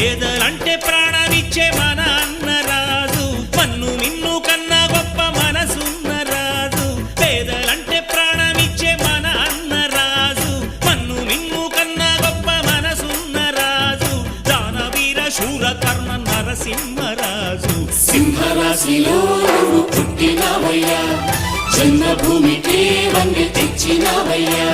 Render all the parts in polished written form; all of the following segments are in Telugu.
పేదలంటే ప్రాణమిచ్చే మన అన్నరాజు, మన్ను మిన్ను కన్నా గొప్ప మనసున్న రాజు. పేదలంటే ప్రాణమిచ్చే మన అన్నరాజు, మన్ను మిన్ను కన్నా గొప్ప మనసున్న రాజు. దానవీర శూర కర్ణ నరసింహరాజు. సింహరాశిలో నువ్వు పుట్టినవయ్యా, జన్మభూమికి వన్నె తెచ్చినవయ్యా.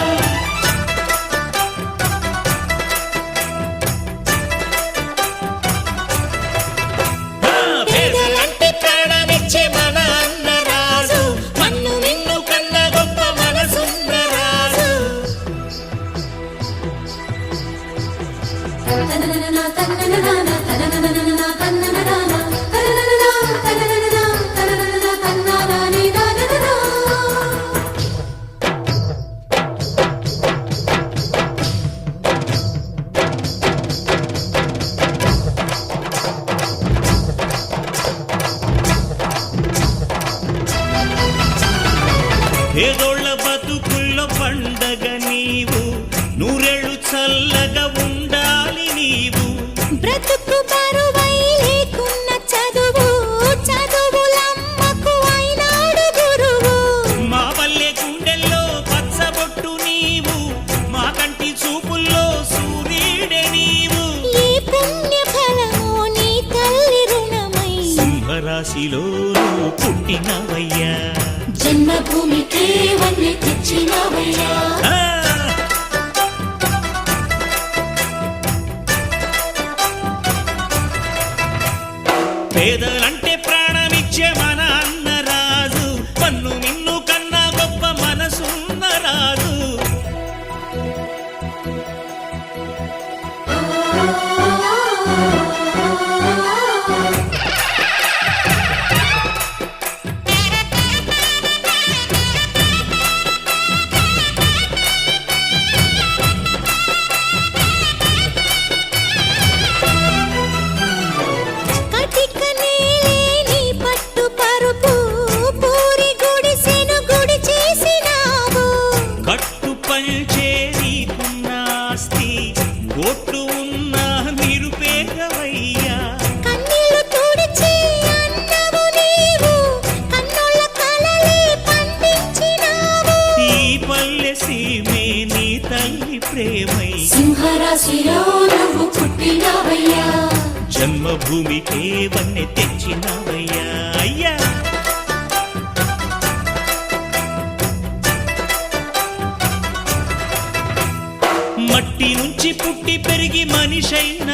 పేదోళ్ళ బతుకుల్లో పండగ నీవు, నూరేళ్ళు చల్లగా ఉండాలి నీవు. బ్రతుకు బరువై లేకున్న చదువు, చదువులమ్మకు అయినాడు గురువు. మా పల్లె గుండెల్లో పచ్చబొట్టు నీవు, మా కంటి చూపుల్లో సూర్యుడే నీవు. ఈ పుణ్య ఫలము నీ తల్లి రుణమై సింహరాశిలో పుట్టినవయ్యా, జన్మభూమికి వన్నె తెచ్చినవయ్యా. పేదలంటే ప్రాణమిచ్చే మన అన్నరాజు, పన్ను మిన్ను కన్నా గొప్ప మనసున్న రాజు. ఓట్లు ఉన్న నిరుపేదవయ్యా, కన్నీళ్లు తుడిచి అన్నవు నీవు, కన్నుల కలలే పండించినావు. ఈ పల్లె సీమే నీ తల్లి ప్రేమై సింహరాశిలో నువ్వు పుట్టినవయ్యా, జన్మభూమికే వన్నె తెచ్చినవయ్యా. అయ్యా మట్టి నుంచి పుట్టి పెరిగి మనిషైన